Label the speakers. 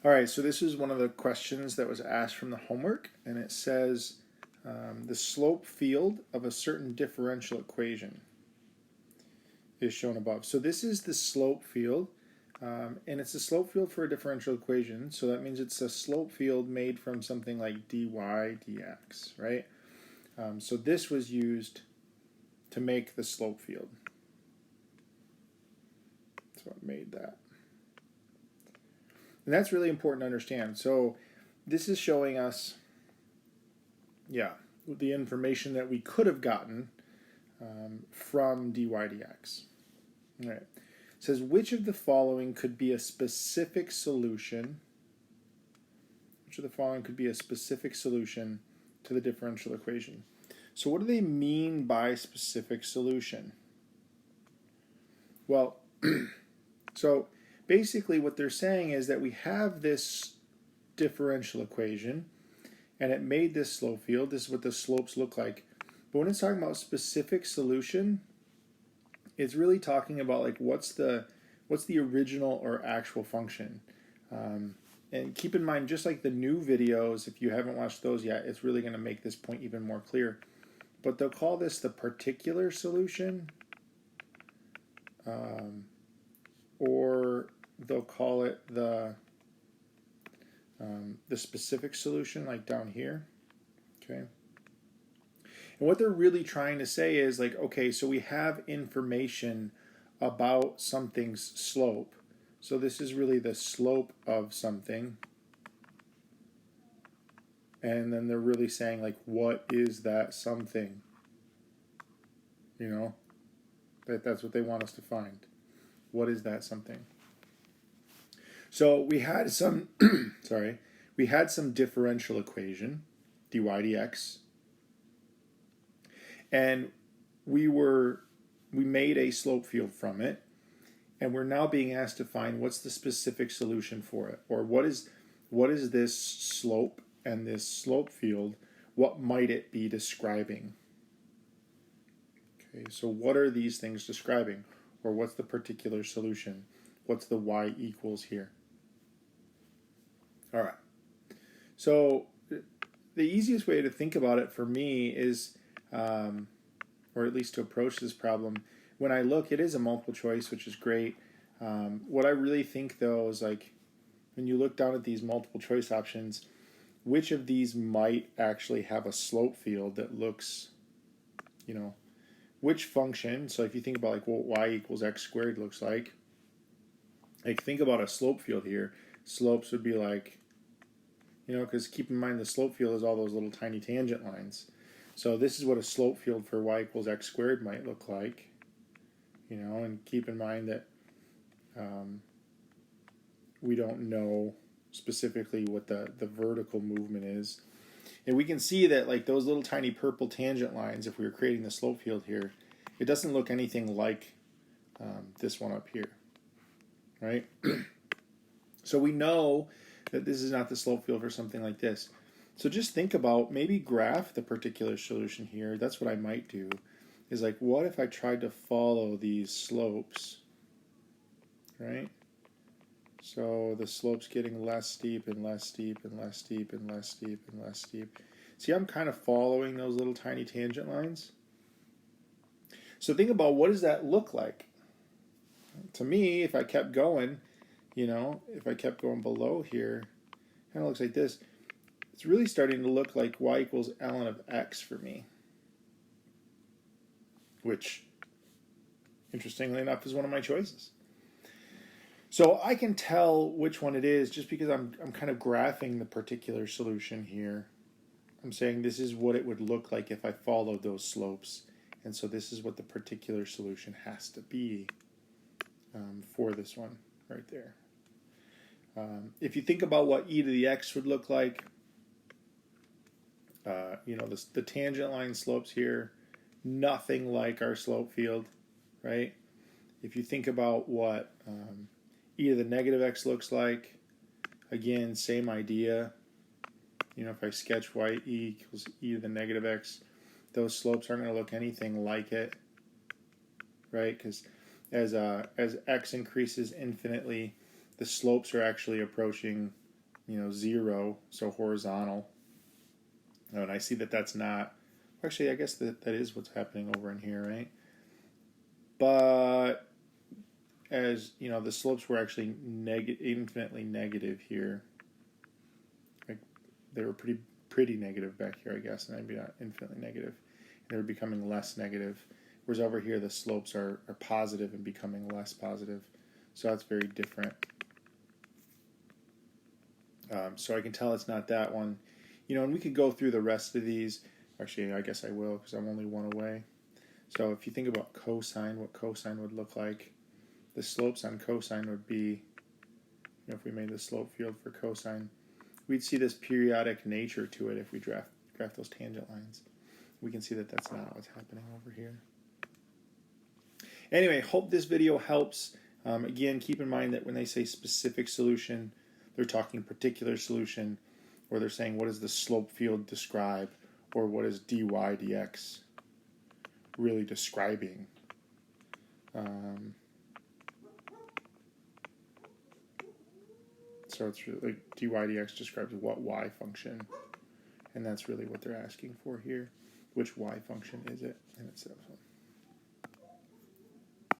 Speaker 1: All right, so this is one of the questions that was asked from the homework, and it says the slope field of a certain differential equation is shown above. So this is the slope field, and it's a slope field for a differential equation, so that means it's a slope field made from something like dy dx, right? So this was used to make the slope field. That's what made that. And that's really important to understand. So this is showing us, the information that we could have gotten from dy dx. All right. It says, which of the following could be a specific solution? Which of the following could be a specific solution to the differential equation? So what do they mean by specific solution? Well, so basically what they're saying is that we have this differential equation and it made this slope field. This is what the slopes look like. But when it's talking about specific solution, it's really talking about like what's the original or actual function. And keep in mind, just like the new videos, if you haven't watched those yet, it's really going to make this point even more clear. But they'll call this the particular solution, or they'll call it the specific solution, like down here. Okay. And what they're really trying to say is like, okay, so we have information about something's slope. So this is really the slope of something. And then they're really saying like, what is that something? You know, that's what they want us to find. What is that something? So we had some, we had some differential equation, dy dx. And we made a slope field from it, and we're now being asked to find what's the specific solution for it, or what is this slope and this slope field, what might it be describing? Okay, so what are these things describing, or what's the particular solution? What's the y equals here? All right, so the easiest way to think about it for me is or at least to approach this problem, when I look, it is a multiple choice, which is great. What I really think, though, is like when you look down at these multiple choice options, which of these might actually have a slope field that looks, which function, so if you think about like what y equals x squared looks like think about a slope field here. Slopes would be like, because keep in mind the slope field is all those little tiny tangent lines. So this is what a slope field for y equals x squared might look like, and keep in mind that we don't know specifically what the vertical movement is. And we can see that like those little tiny purple tangent lines, if we were creating the slope field here, it doesn't look anything like this one up here, right? So we know that this is not the slope field for something like this. So just think about, maybe graph the particular solution here. That's what I might do, is like, what if I tried to follow these slopes, right? So the slope's getting less steep and less steep and less steep and less steep and less steep. See, I'm kind of following those little tiny tangent lines. So think about, what does that look like? To me, if I kept going, if I kept going below here, it kind of looks like this. It's really starting to look like y equals ln of x for me, which, interestingly enough, is one of my choices. So I can tell which one it is just because I'm kind of graphing the particular solution here. I'm saying this is what it would look like if I followed those slopes, and so this is what the particular solution has to be for this one right there. If you think about what e to the x would look like, the tangent line slopes here, nothing like our slope field, right? If you think about what e to the negative x looks like, again, same idea. If I sketch y equals e to the negative x, those slopes aren't going to look anything like it, right? Because as x increases infinitely, the slopes are actually approaching 0, so horizontal. Oh, and I see that that's not, actually I guess that is what's happening over in here, right? But as the slopes were actually infinitely negative here. Like they were pretty negative back here, I guess, and maybe not infinitely negative. They were becoming less negative. Whereas over here the slopes are positive and becoming less positive. So that's very different. So I can tell it's not that one. And we could go through the rest of these. Actually, I guess I will because I'm only one away. So if you think about cosine, what cosine would look like, the slopes on cosine would be, if we made the slope field for cosine, we'd see this periodic nature to it if we graph those tangent lines. We can see that that's not what's happening over here. Anyway, hope this video helps. Again, keep in mind that when they say specific solution, they're talking particular solution, or they're saying what does the slope field describe, or what is dy dx really describing. So it's really like dy dx describes what y function, and that's really what they're asking for here. Which y function is it? And it's